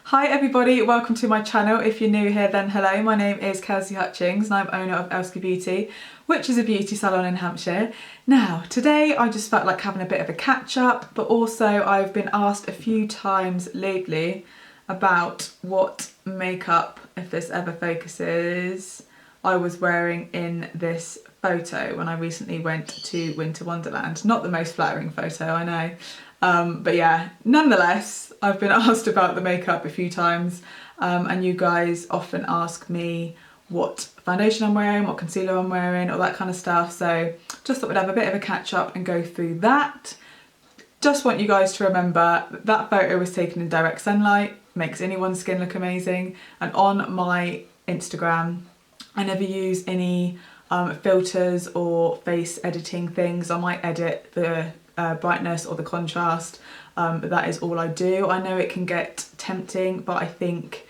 Hi everybody, welcome to my channel. If you're new here then hello, my name is Kelsey Hutchings and I'm owner of Elski Beauty, which is a beauty salon in Hampshire. Now today I just felt like having a bit of a catch up, but also I've been asked a few times lately about what makeup, if this ever focuses, I was wearing in this photo when I recently went to Winter Wonderland. Not the most flattering photo, I know. But yeah, nonetheless, I've been asked about the makeup a few times and you guys often ask me what foundation I'm wearing, what concealer I'm wearing, all that kind of stuff. So just thought we'd have a bit of a catch up and go through that. Just want you guys to remember that photo was taken in direct sunlight, makes anyone's skin look amazing. And on my Instagram, I never use any filters or face editing things. I might edit the brightness or the contrast, but that is all I do. I know it can get tempting, but I think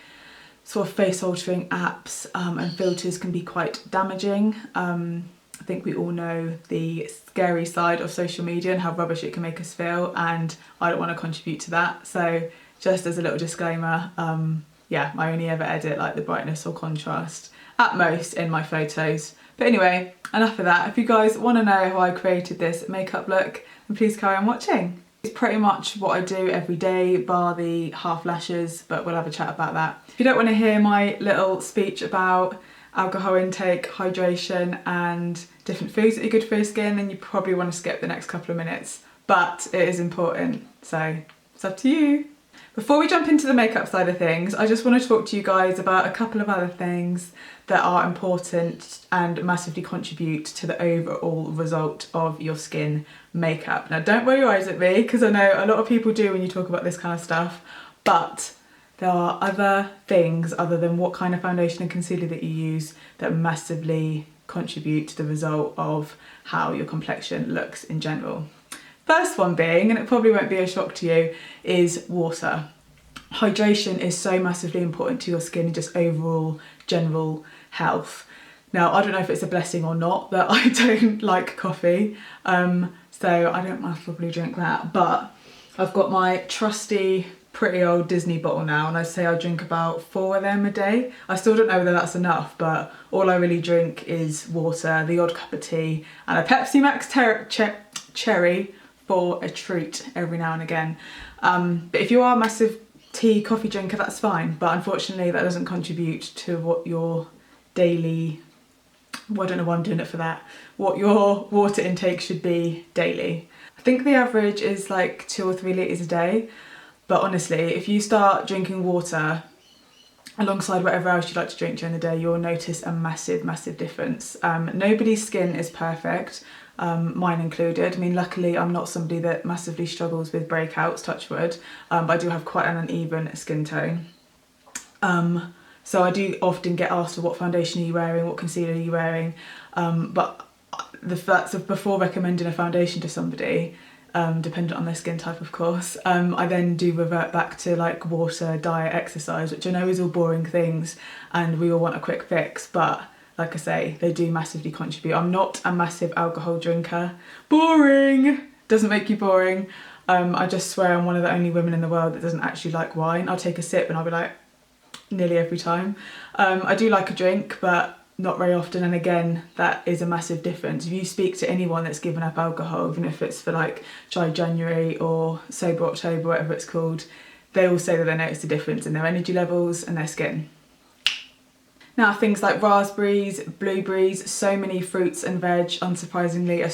sort of face altering apps and filters can be quite damaging. I think we all know the scary side of social media and how rubbish it can make us feel, and I don't want to contribute to that. So just as a little disclaimer, yeah, I only ever edit like the brightness or contrast at most in my photos. But anyway, enough of that. If you guys want to know how I created this makeup look, then please carry on watching. It's pretty much what I do every day, bar the half lashes, but we'll have a chat about that. If you don't want to hear my little speech about alcohol intake, hydration and different foods that are good for your skin, then you probably want to skip the next couple of minutes. But it is important, so it's up to you. Before we jump into the makeup side of things, I just want to talk to you guys about a couple of other things that are important and massively contribute to the overall result of your skin makeup. Now don't roll your eyes at me, because I know a lot of people do when you talk about this kind of stuff, but there are other things other than what kind of foundation and concealer that you use that massively contribute to the result of how your complexion looks in general. First one being, and it probably won't be a shock to you, is water. Hydration is so massively important to your skin and just overall general health. Now, I don't know if it's a blessing or not that I don't like coffee, so I don't massively drink that, but I've got my trusty pretty old Disney bottle now, and I'd say I drink about 4 of them a day. I still don't know whether that's enough, but all I really drink is water, the odd cup of tea, and a Pepsi Max cherry for a treat every now and again. But if you are a massive tea, coffee drinker, that's fine, but unfortunately that doesn't contribute to what your daily, well, I don't know why I'm doing it for that, what your water intake should be daily. I think the average is like 2 or 3 litres a day, but honestly, if you start drinking water alongside whatever else you like to drink during the day, you'll notice a massive difference. Nobody's skin is perfect, mine included. I mean, luckily I'm not somebody that massively struggles with breakouts, touch wood, but I do have quite an uneven skin tone. So I do often get asked, what foundation are you wearing, what concealer are you wearing, but the facts of before recommending a foundation to somebody, dependent on their skin type of course, I then do revert back to like water, diet, exercise, which I know is all boring things and we all want a quick fix, but like I say, they do massively contribute. I'm not a massive alcohol drinker. Boring! Doesn't make you boring. I just swear I'm one of the only women in the world that doesn't actually like wine. I'll take a sip and I'll be like, nearly every time. I do like a drink, but not very often, and again, that is a massive difference. If you speak to anyone that's given up alcohol, even if it's for like Dry January or Sober October, whatever it's called, they all say that they notice the difference in their energy levels and their skin. Now, things like raspberries, blueberries, so many fruits and veg, unsurprisingly, are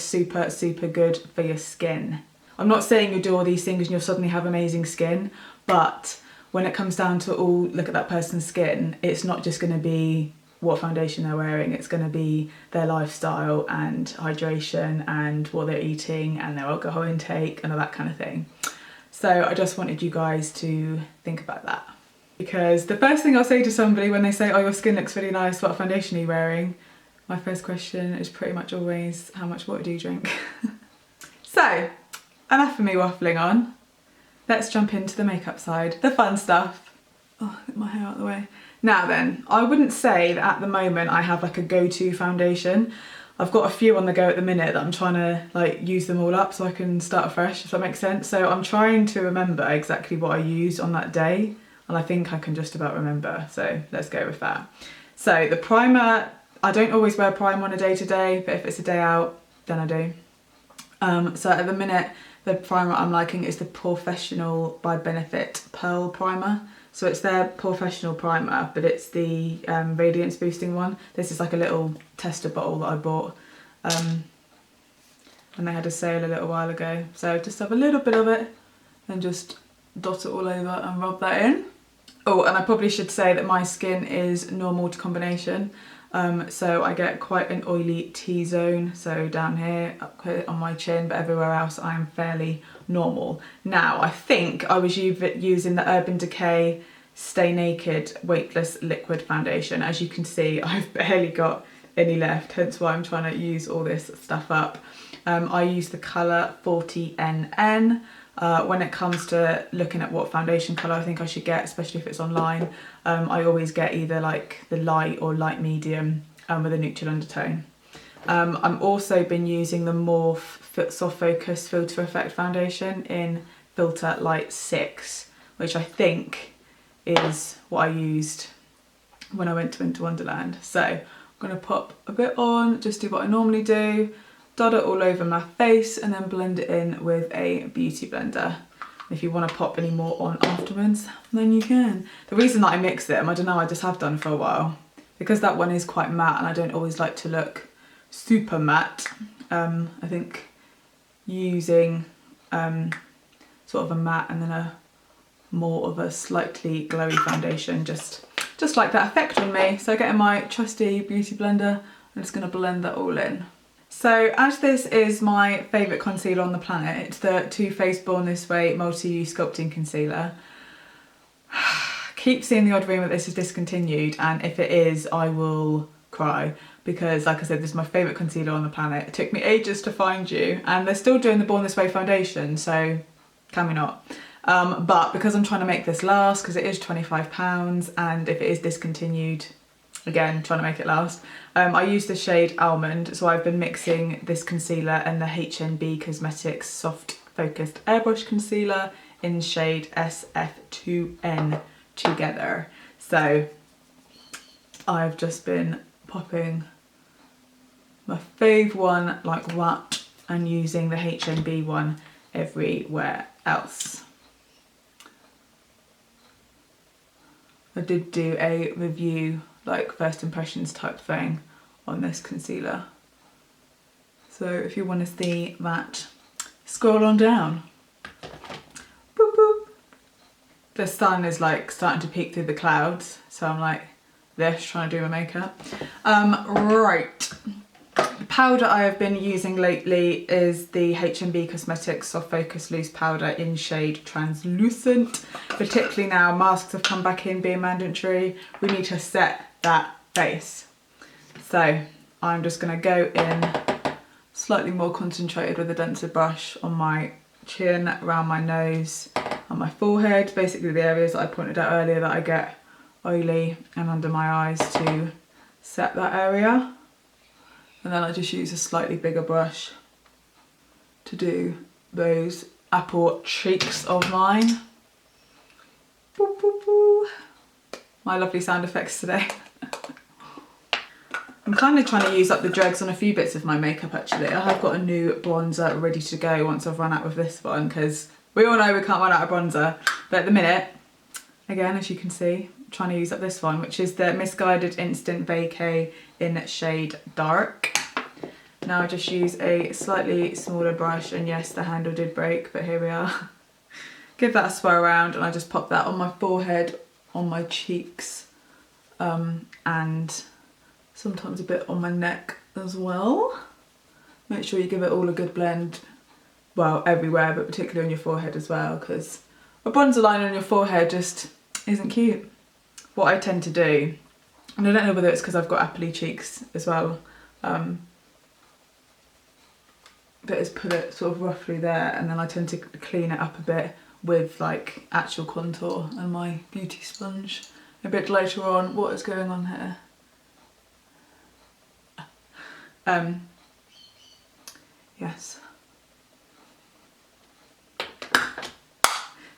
super good for your skin. I'm not saying you do all these things and you'll suddenly have amazing skin, but when it comes down to all, look at that person's skin, it's not just going to be what foundation they're wearing, it's going to be their lifestyle and hydration and what they're eating and their alcohol intake and all that kind of thing. So I just wanted you guys to think about that. Because the first thing I'll say to somebody when they say, oh, your skin looks really nice, what foundation are you wearing? My first question is pretty much always, how much water do you drink? So, enough of me waffling on. Let's jump into the makeup side, the fun stuff. Oh, get my hair out of the way. Now then, I wouldn't say that at the moment I have like a go-to foundation. I've got a few on the go at the minute that I'm trying to like use them all up so I can start afresh, if that makes sense. So I'm trying to remember exactly what I used on that day. and I think I can just about remember, so let's go with that. So the primer, I don't always wear primer on a day-to-day, but if it's a day out, then I do. So at the minute, the primer I'm liking is the Professional by Benefit Pearl Primer. So it's their Professional primer, but it's the radiance boosting one. This is like a little tester bottle that I bought, and they had a sale a little while ago. So just have a little bit of it and just dot it all over and rub that in. Oh, and I probably should say that my skin is normal to combination. So I get quite an oily T-zone, so down here, up here on my chin, but everywhere else I am fairly normal. Now, I think I was using the Urban Decay Stay Naked Weightless Liquid Foundation. As you can see, I've barely got any left, hence why I'm trying to use all this stuff up. I use the colour 40NN. When it comes to looking at what foundation colour I think I should get, especially if it's online, I always get either like the light or light medium with a neutral undertone. I'm also been using the Morphe Soft Focus Filter Effect Foundation in Filter Light 6, which I think is what I used when I went to Winter Wonderland. So I'm going to pop a bit on, just do what I normally do, dot it all over my face and then blend it in with a beauty blender. If you want to pop any more on afterwards, then you can. The reason that I mix them, I don't know, I just have done for a while, because that one is quite matte and I don't always like to look super matte. I think using sort of a matte and then a more of a slightly glowy foundation just like that effect on me. So getting my trusty beauty blender, I'm just going to blend that all in. So as this is my favourite concealer on the planet, it's the Too Faced Born This Way Multi-Use Sculpting Concealer. Keep seeing the odd rumour that this is discontinued, and if it is, I will cry, because like I said, this is my favourite concealer on the planet. It took me ages to find you, and they're still doing the Born This Way foundation, so can we not? But because I'm trying to make this last, because it is £25, and if it is discontinued, again, trying to make it last. I use the shade Almond, so I've been mixing this concealer and the HNB Cosmetics Soft Focused Airbrush Concealer in shade SF2N together. So I've just been popping my fave one like that and using the HNB one everywhere else. I did do a review, like first impressions type thing, on this concealer. So if you want to see that, scroll on down. Boop, boop. The sun is like starting to peek through the clouds, so I'm like this, trying to do my makeup. Right. The powder I have been using lately is the HNB Cosmetics Soft Focus Loose Powder in shade Translucent. Particularly now masks have come back in being mandatory, we need to set that face. So I'm just going to go in slightly more concentrated with a denser brush on my chin, around my nose and my forehead, basically the areas that I pointed out earlier that I get oily, and under my eyes to set that area. And then I just use a slightly bigger brush to do those apple cheeks of mine. Boo, boo, boo. My lovely sound effects today. I'm kind of trying to use up the dregs on a few bits of my makeup actually. I have got a new bronzer ready to go once I've run out of this one, because we all know we can't run out of bronzer. But at the minute, again, as you can see, I'm trying to use up this one, which is the Misguided Instant Vacay in shade Dark. Now I just use a slightly smaller brush, and yes, the handle did break, but here we are. Give that a swirl around, and I just pop that on my forehead, on my cheeks, and sometimes a bit on my neck as well. Make sure you give it all a good blend, well, everywhere, but particularly on your forehead as well, because a bronzer line on your forehead just isn't cute. What I tend to do, and I don't know whether it's because I've got appley cheeks as well, but is put it sort of roughly there, and then I tend to clean it up a bit with like actual contour and my beauty sponge a bit later on. What is going on here? Yes.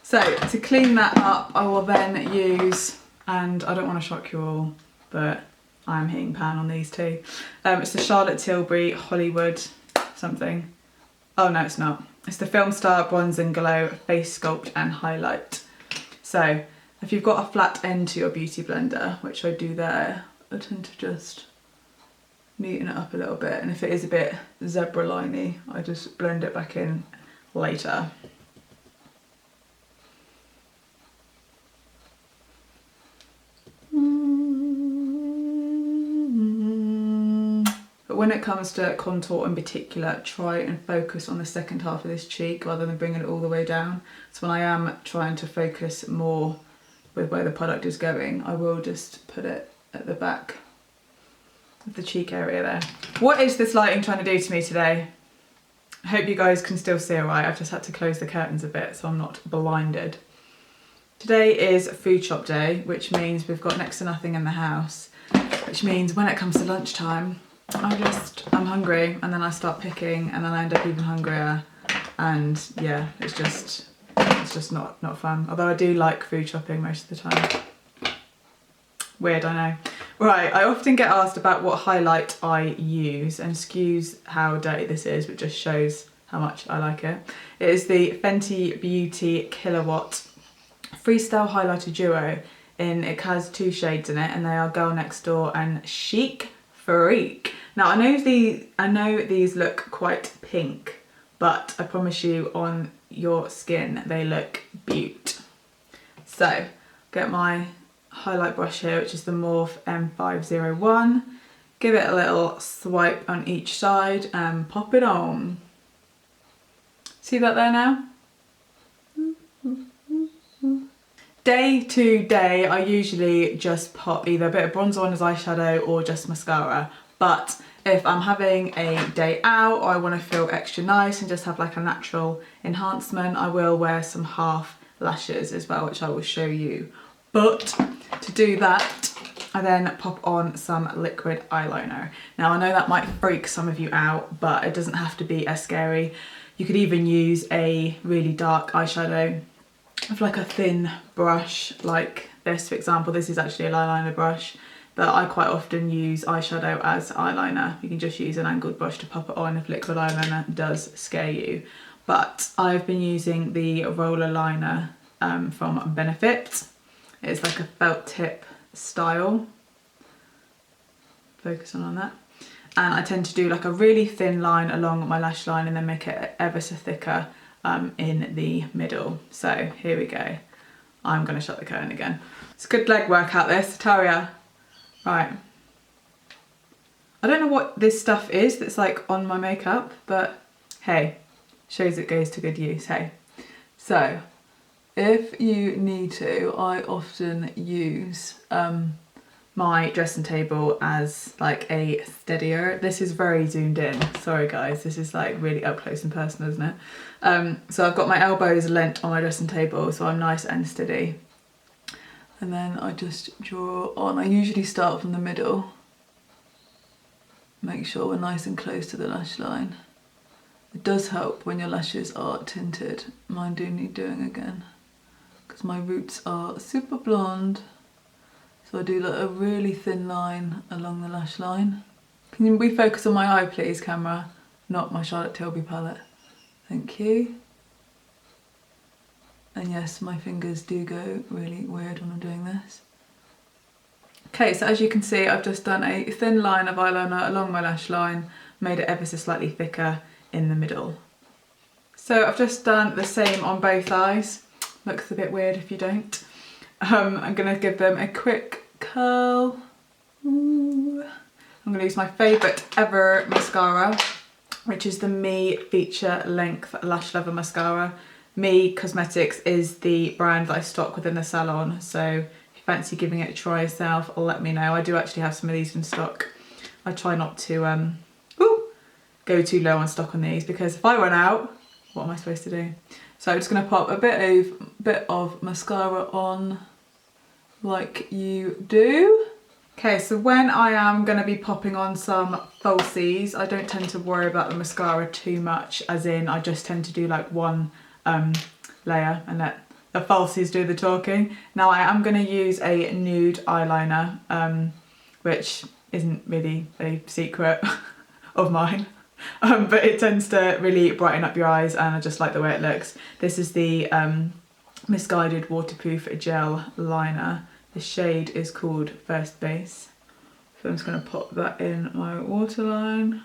So to clean that up, I will then use, and I don't want to shock you all, but I am hitting pan on these two. It's the Charlotte Tilbury Hollywood something. Oh no, it's not. It's the Film Star Bronze and Glow Face Sculpt and Highlight. So if you've got a flat end to your beauty blender, which I do there, I tend to just neaten it up a little bit. And if it is a bit zebra liney, I just blend it back in later. But when it comes to contour in particular, try and focus on the second half of this cheek rather than bringing it all the way down. So when I am trying to focus more with where the product is going, I will just put it at the back of the cheek area there. What is this lighting trying to do to me today? I hope you guys can still see all right. I've just had to close the curtains a bit so I'm not blinded. Today is food shop day, which means we've got next to nothing in the house, which means when it comes to lunchtime, I'm hungry, and then I start picking, and then I end up even hungrier, and yeah, it's just not fun. Although I do like food shopping most of the time. Weird, I know. Right, I often get asked about what highlight I use, and excuse how dirty this is, but just shows how much I like it. It is the Fenty Beauty Kilowatt Freestyle Highlighter Duo. It has 2 shades in it, and they are Girl Next Door and Chic Freak. Now I know these look quite pink, but I promise you on your skin they look beaut. So get my highlight brush here, which is the Morphe M501. Give it a little swipe on each side and pop it on. See that there now? Day to day, I usually just pop either a bit of bronzer on as eyeshadow or just mascara. But if I'm having a day out or I want to feel extra nice and just have like a natural enhancement, I will wear some half lashes as well, which I will show you. But to do that, I then pop on some liquid eyeliner. Now I know that might freak some of you out, but it doesn't have to be as scary. You could even use a really dark eyeshadow with like a thin brush like this, for example. This is actually an eyeliner brush, but I quite often use eyeshadow as eyeliner. You can just use an angled brush to pop it on if liquid eyeliner does scare you. But I've been using the roller liner from Benefit. It's like a felt tip style. Focusing on that. And I tend to do like a really thin line along my lash line and then make it ever so thicker in the middle. So here we go. I'm gonna shut the curtain again. It's a good leg workout this, Taria. Right. I don't know what this stuff is that's like on my makeup, but hey, shows it goes to good use, hey. So, if you need to, I often use my dressing table as like a steadier. This is very zoomed in, sorry guys, this is like really up close and personal, isn't it? So I've got my elbows leant on my dressing table so I'm nice and steady. And then I just draw on. I usually start from the middle. Make sure we're nice and close to the lash line. It does help when your lashes are tinted. Mine do need doing again because my roots are super blonde. So I do like a really thin line along the lash line. Can we focus on my eye please, camera? Not my Charlotte Tilbury palette. Thank you. And yes, my fingers do go really weird when I'm doing this. Okay, so as you can see, I've just done a thin line of eyeliner along my lash line, made it ever so slightly thicker in the middle. So I've just done the same on both eyes. Looks a bit weird if you don't. I'm gonna give them a quick curl. Ooh. I'm gonna use my favourite ever mascara, which is the Me Feature Length Lash Level Mascara. Me Cosmetics is the brand that I stock within the salon, so if you fancy giving it a try yourself, let me know. I do actually have some of these in stock. I try not to go too low on stock on these because if I run out, what am I supposed to do? So I'm just going to pop a bit of mascara on like you do. Okay, so when I am going to be popping on some falsies, I don't tend to worry about the mascara too much, as in I just tend to do like one layer and let the falsies do the talking. Now I am going to use a nude eyeliner, which isn't really a secret of mine, but it tends to really brighten up your eyes and I just like the way it looks. This is the Misguided Waterproof Gel Liner. The shade is called First Base. So I'm just going to pop that in my waterline.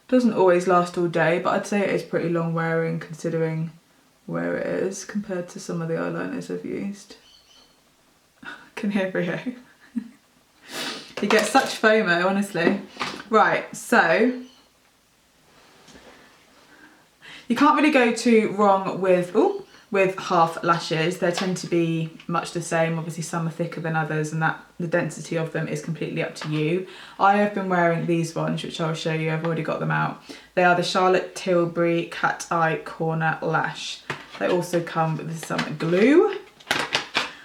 Doesn't always last all day, but I'd say it is pretty long wearing considering where it is compared to some of the eyeliners I've used. I can hear Rio. You get such FOMO, honestly. Right, so you can't really go too wrong with half lashes. They tend to be much the same. Obviously some are thicker than others and that the density of them is completely up to you. I have been wearing these ones, which I'll show you. I've already got them out. They are the Charlotte Tilbury Cat Eye Corner Lash. They also come with some glue.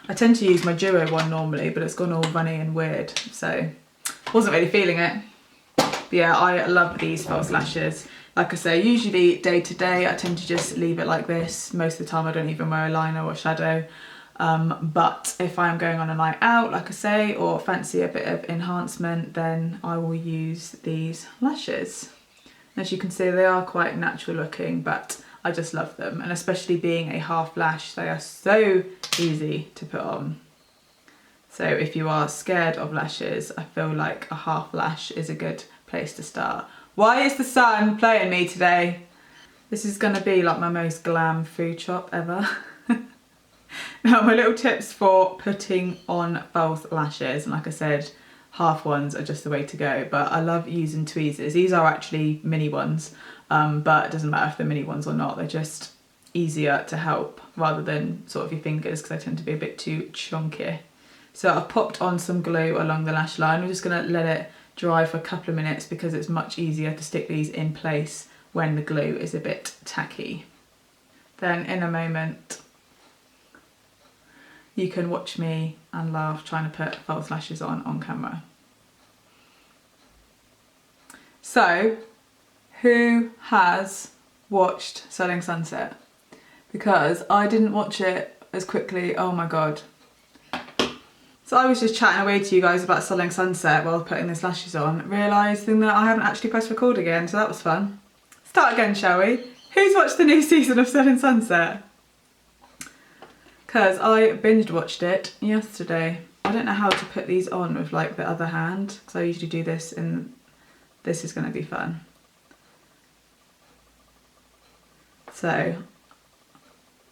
I tend to use my Duo one normally, but it's gone all runny and weird, so wasn't really feeling it. But yeah, I love these false lashes. Like I say, usually day to day, I tend to just leave it like this. Most of the time I don't even wear a liner or shadow. But if I'm going on a night out, like I say, or fancy a bit of enhancement, then I will use these lashes. As you can see, they are quite natural looking, but I just love them. And especially being a half lash, they are so easy to put on. So if you are scared of lashes, I feel like a half lash is a good place to start. Why is the sun playing me today? This is gonna be like my most glam food shop ever. Now my little tips for putting on false lashes, and like I said, half ones are just the way to go, but I love using tweezers. These are actually mini ones, but it doesn't matter if they're mini ones or not, they're just easier to help rather than sort of your fingers because they tend to be a bit too chunky. So I've popped on some glue along the lash line. I'm just gonna let it dry for a couple of minutes because it's much easier to stick these in place when the glue is a bit tacky. Then in a moment you can watch me and laugh trying to put false lashes on camera. So who has watched Selling Sunset? Because I didn't watch it as quickly. Oh my god. So I was just chatting away to you guys about Selling Sunset while putting these lashes on, realising that I haven't actually pressed record again, so that was fun. Start again, shall we? Who's watched the new season of Selling Sunset? Because I binge watched it yesterday. I don't know how to put these on with like the other hand, because I usually do this and this is going to be fun. So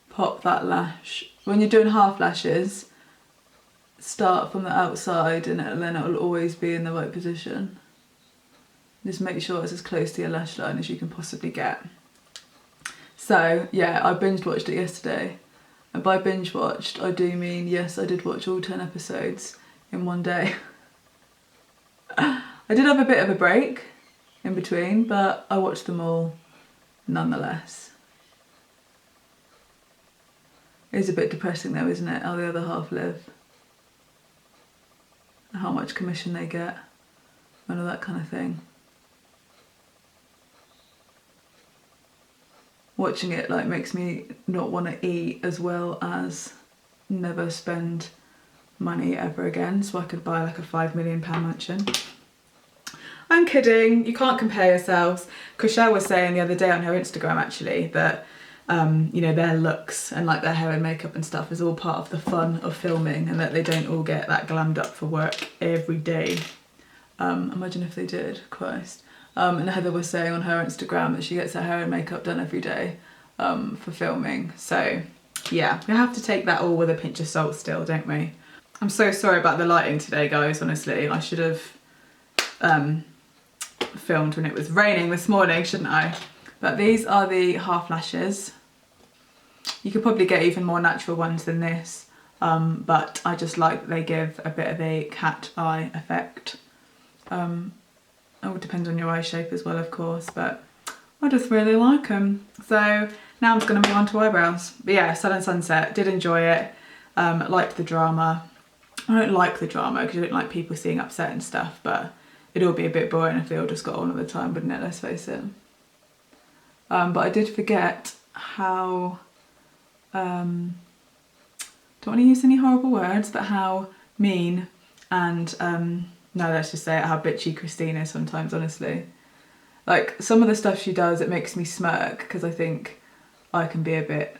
pop that lash. When you're doing half lashes, start from the outside and then it'll always be in the right position. Just make sure it's as close to your lash line as you can possibly get. So yeah, I binge watched it yesterday. And by binge watched, I do mean, yes, I did watch all 10 episodes in one day. I did have a bit of a break in between, but I watched them all nonetheless. It is a bit depressing though, isn't it, how the other half live? How much commission they get and all that kind of thing. Watching it like makes me not want to eat as well as never spend money ever again so I could buy like a £5 million mansion. I'm kidding, you can't compare yourselves. Chriselle was saying the other day on her Instagram actually that you know, their looks and like their hair and makeup and stuff is all part of the fun of filming and that they don't all get that glammed up for work every day. Imagine if they did, Christ. And Heather was saying on her Instagram that she gets her hair and makeup done every day for filming. So yeah, we have to take that all with a pinch of salt still, don't we? I'm so sorry about the lighting today, guys, honestly. I should have filmed when it was raining this morning, shouldn't I? But these are the half lashes. You could probably get even more natural ones than this, but I just like that they give a bit of a cat eye effect. It would depend on your eye shape as well, of course, but I just really like them. So now I'm just going to move on to eyebrows. But yeah, Selling Sunset, did enjoy it, liked the drama. I don't like the drama because I don't like people seeing upset and stuff, but it'd all be a bit boring if they all just got on all the time, wouldn't it? Let's face it. But I did forget how don't want to use any horrible words, but how mean and, no, let's just say it, how bitchy Christine is sometimes, honestly. Like, some of the stuff she does, it makes me smirk, because I think I can be a bit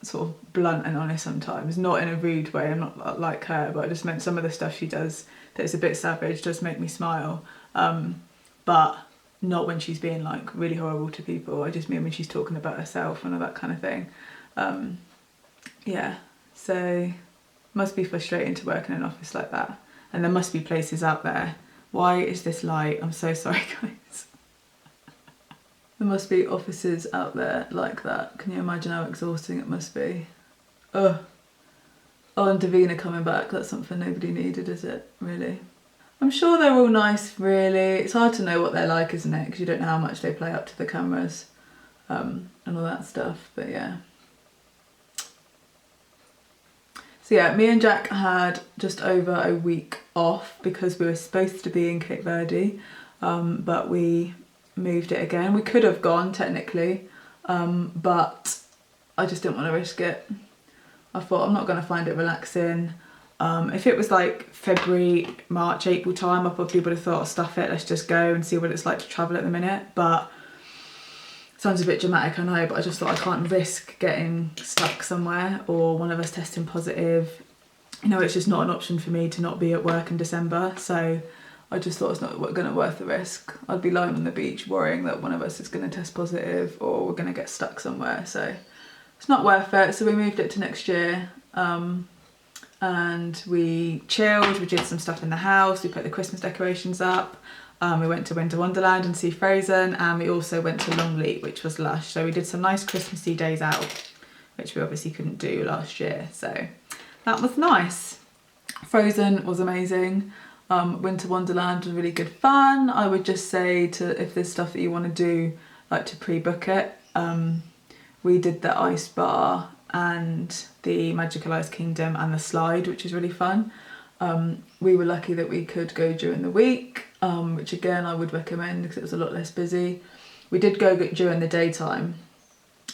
sort of blunt and honest sometimes, not in a rude way, I'm not like her, but I just meant some of the stuff she does that is a bit savage does make me smile, but not when she's being like really horrible to people. I just mean when she's talking about herself and all that kind of thing. Yeah, so must be frustrating to work in an office like that, and there must be places out there. Why is this light? I'm so sorry, guys. There must be offices out there like that. Can you imagine how exhausting it must be? Ugh. Oh, and Davina coming back, that's something nobody needed, is it? Really? I'm sure they're all nice, really. It's hard to know what they're like, isn't it? Because you don't know how much they play up to the cameras and all that stuff, but yeah. So yeah, me and Jack had just over a week off because we were supposed to be in Cape Verde, but we moved it again. We could have gone technically, but I just didn't want to risk it. I thought I'm not going to find it relaxing. If it was like February, March, April time, I probably would have thought, oh, stuff it, let's just go and see what it's like to travel at the minute. But it sounds a bit dramatic, I know, but I just thought I can't risk getting stuck somewhere or one of us testing positive. You know, it's just not an option for me to not be at work in December. So I just thought it's not going to worth the risk. I'd be lying on the beach worrying that one of us is going to test positive or we're going to get stuck somewhere. So it's not worth it. So we moved it to next year, and we chilled. We did some stuff in the house. We put the Christmas decorations up. We went to Wonderland and see Frozen, and we also went to Longleat, which was lush. So we did some nice Christmassy days out, which we obviously couldn't do last year. So that was nice. Frozen was amazing. Winter Wonderland was really good fun. I would just say to, if there's stuff that you want to do, like to pre-book it. We did the ice bar and the Magical Ice Kingdom and the slide, which is really fun. We were lucky that we could go during the week, which again I would recommend because it was a lot less busy. We did go during the daytime,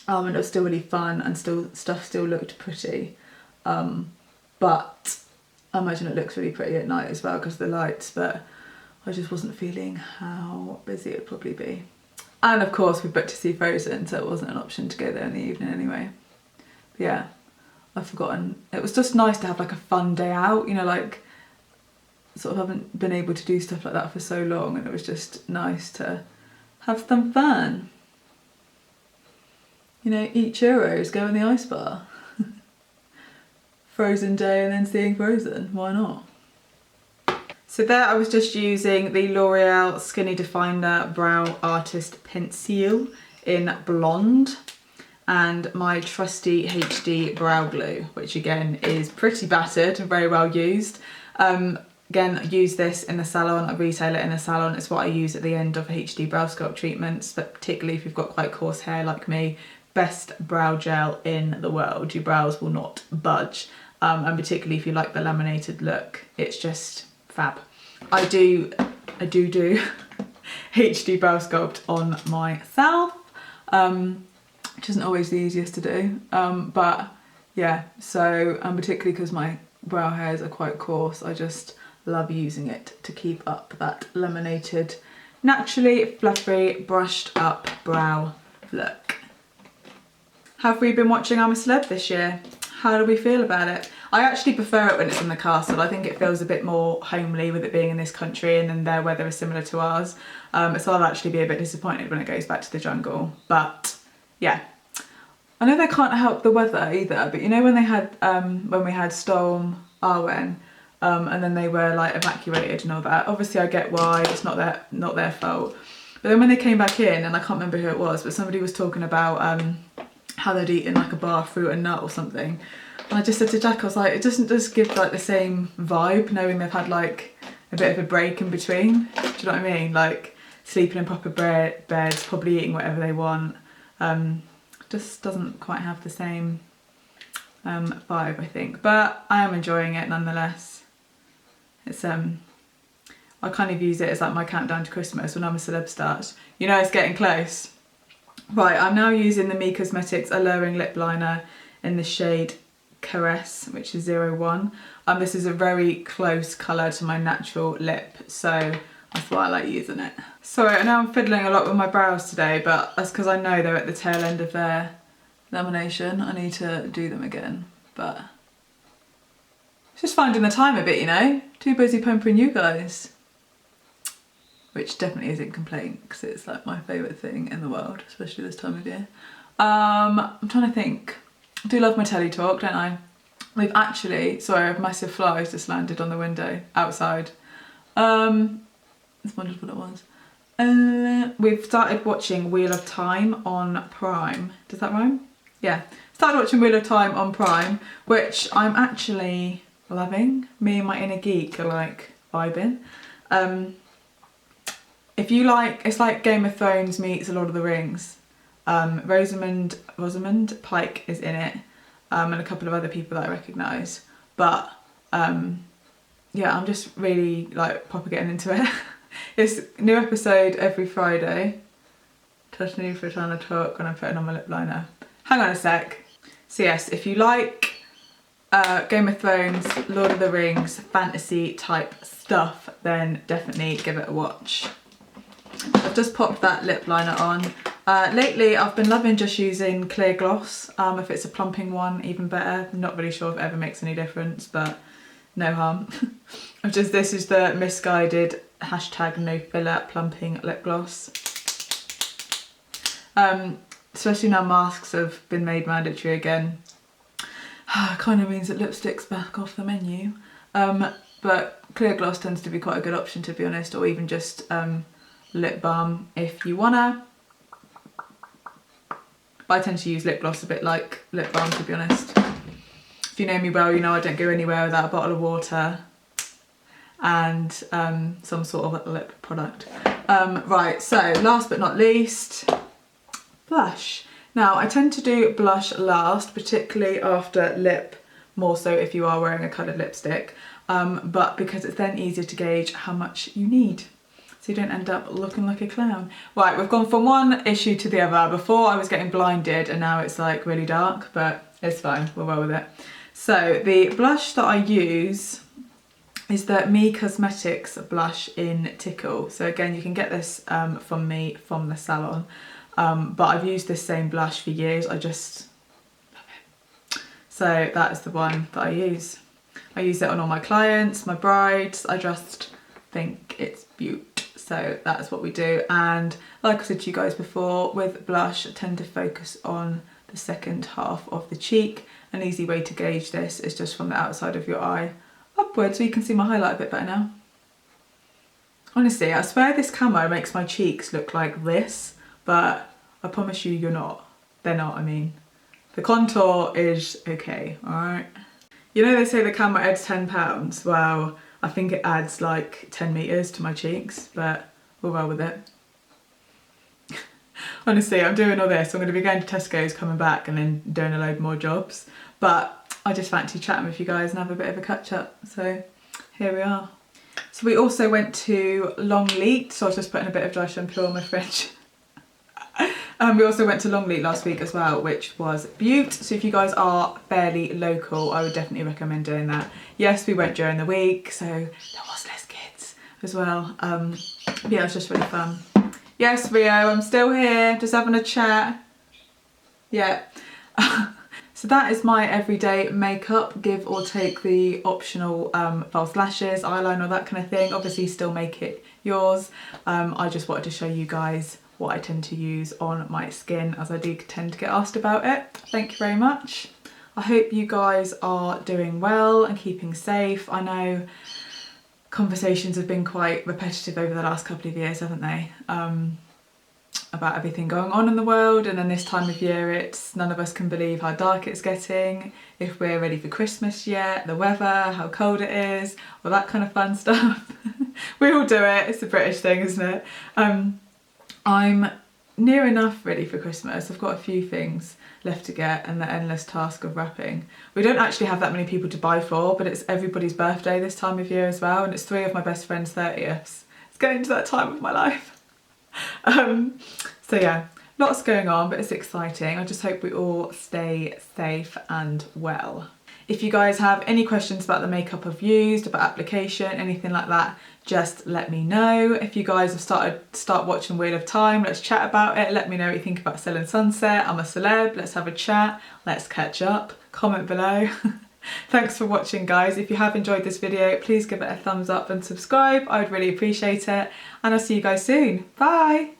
and it was still really fun and stuff still looked pretty. But I imagine it looks really pretty at night as well because of the lights, but I just wasn't feeling how busy it'd probably be. And of course we booked to see Frozen, so it wasn't an option to go there in the evening anyway. But yeah, I've forgotten. It was just nice to have like a fun day out, you know, like sort of haven't been able to do stuff like that for so long, and it was just nice to have some fun. You know, eat churros, go in the ice bar. Frozen day and then seeing Frozen, why not? So there I was just using the L'Oreal Skinny Definer Brow Artist Pencil in Blonde and my trusty HD brow glue, which again is pretty battered and very well used. Again, I use this in the salon, I retail it in the salon. It's what I use at the end of HD brow sculpt treatments, but particularly if you've got quite coarse hair like me, best brow gel in the world. Your brows will not budge. And particularly if you like the laminated look, it's just fab. I do HD brow sculpt on myself, which isn't always the easiest to do, but yeah, so particularly because my brow hairs are quite coarse, I just love using it to keep up that laminated, naturally fluffy, brushed up brow look. Have we been watching I'm a Celeb this year? How do we feel about it? I actually prefer it when it's in the castle. I think it feels a bit more homely with it being in this country, and then their weather is similar to ours. So I'll actually be a bit disappointed when it goes back to the jungle. But yeah, I know they can't help the weather either, but you know when they had when we had Storm Arwen, and then they were like evacuated and all that. Obviously I get why, it's not their fault. But then when they came back in, and I can't remember who it was, but somebody was talking about how they'd eaten like a bar of fruit and nut or something. And I just said to Jack, I was like, it doesn't just give like the same vibe knowing they've had like a bit of a break in between. Do you know what I mean? Like sleeping in proper beds, probably eating whatever they want. Just doesn't quite have the same vibe, I think. But I am enjoying it nonetheless. It's I kind of use it as like my countdown to Christmas when I'm a Celeb starts. You know it's getting close. Right, I'm now using the Me Cosmetics Alluring Lip Liner in the shade Caress, which is 01. This is a very close colour to my natural lip, so that's why I like using it. Sorry, I know I'm fiddling a lot with my brows today, but that's because I know they're at the tail end of their lamination. I need to do them again, but it's just finding the time a bit, you know? Too busy pampering you guys. Which definitely isn't complaint, because it's like my favourite thing in the world, especially this time of year. I'm trying to think. I do love my telly talk, don't I? We've actually, sorry, a massive fly has just landed on the window outside. I just wondered what it was. We've started watching Wheel of Time on Prime. Does that rhyme? Yeah. Started watching Wheel of Time on Prime, which I'm actually loving. Me and my inner geek are like vibing. If you like, it's like Game of Thrones meets Lord of the Rings. Rosamund Pike is in it, and a couple of other people that I recognise. But yeah, I'm just really like proper getting into it. It's new episode every Friday. Touch new for trying to talk when I'm putting on my lip liner. Hang on a sec. So yes, if you like Game of Thrones, Lord of the Rings, fantasy type stuff, then definitely give it a watch. I've just popped that lip liner on. Lately I've been loving just using clear gloss. If it's a plumping one, even better. I'm not really sure if it ever makes any difference, but no harm. This is the Misguided #NoFiller plumping lip gloss. Especially now masks have been made mandatory again. It kind of means that lipstick's back off the menu. But clear gloss tends to be quite a good option, to be honest, or even just lip balm if you wanna. But I tend to use lip gloss a bit like lip balm, to be honest. If you know me well, you know I don't go anywhere without a bottle of water and some sort of lip product. Right, so last but not least, blush. Now I tend to do blush last, particularly after lip, more so if you are wearing a coloured lipstick, but because it's then easier to gauge how much you need, so you don't end up looking like a clown. Right, we've gone from one issue to the other. Before I was getting blinded and now it's like really dark, but it's fine, we're well with it. So the blush that I use is the Me Cosmetics blush in Tickle. So again, you can get this from me from the salon, but I've used this same blush for years. I just love it. So that is the one that I use. I use it on all my clients, my brides. I just think it's beaut. So that's what we do. And like I said to you guys before, with blush, I tend to focus on the second half of the cheek. An easy way to gauge this is just from the outside of your eye upwards, so you can see my highlight a bit better now. Honestly, I swear this camo makes my cheeks look like this, but I promise you, they're not, I mean. The contour is okay, alright? You know they say the camo adds 10 pounds? Well, I think it adds like 10 metres to my cheeks, but we're well with it. Honestly, I'm doing all this. I'm going to be going to Tesco's, coming back and then doing a load more jobs. But I just fancy chatting with you guys and have a bit of a catch up. So here we are. So we also went to Longleat. So I was just putting a bit of dry shampoo on my fridge. We also went to Longleat last week as well, which was beaut. So if you guys are fairly local, I would definitely recommend doing that. Yes, we went during the week, so there was less kids as well. Yeah, it was just really fun. Yes, Rio, I'm still here, just having a chat. Yeah. So that is my everyday makeup, give or take the optional false lashes, eyeliner, that kind of thing. Obviously still make it yours. I just wanted to show you guys what I tend to use on my skin, as I do tend to get asked about it. Thank you very much. I hope you guys are doing well and keeping safe. I know conversations have been quite repetitive over the last couple of years, haven't they? About everything going on in the world, and then this time of year it's none of us can believe how dark it's getting, if we're ready for Christmas yet, the weather, how cold it is, all that kind of fun stuff. We all do it, it's a British thing, isn't it? I'm near enough ready for Christmas. I've got a few things left to get and the endless task of wrapping. We don't actually have that many people to buy for, but it's everybody's birthday this time of year as well, and it's 3 of my best friends' 30ths. It's getting to that time of my life. So yeah, Lots going on, but it's exciting. I just hope we all stay safe and well. If you guys have any questions about the makeup I've used, about application, anything like that, just let me know. If you guys have start watching Wheel of Time, let's chat about it. Let me know what you think about Selling Sunset. I'm a celeb, let's have a chat, let's catch up. Comment below. Thanks for watching, guys. If you have enjoyed this video, please give it a thumbs up and subscribe. I would really appreciate it. And I'll see you guys soon. Bye.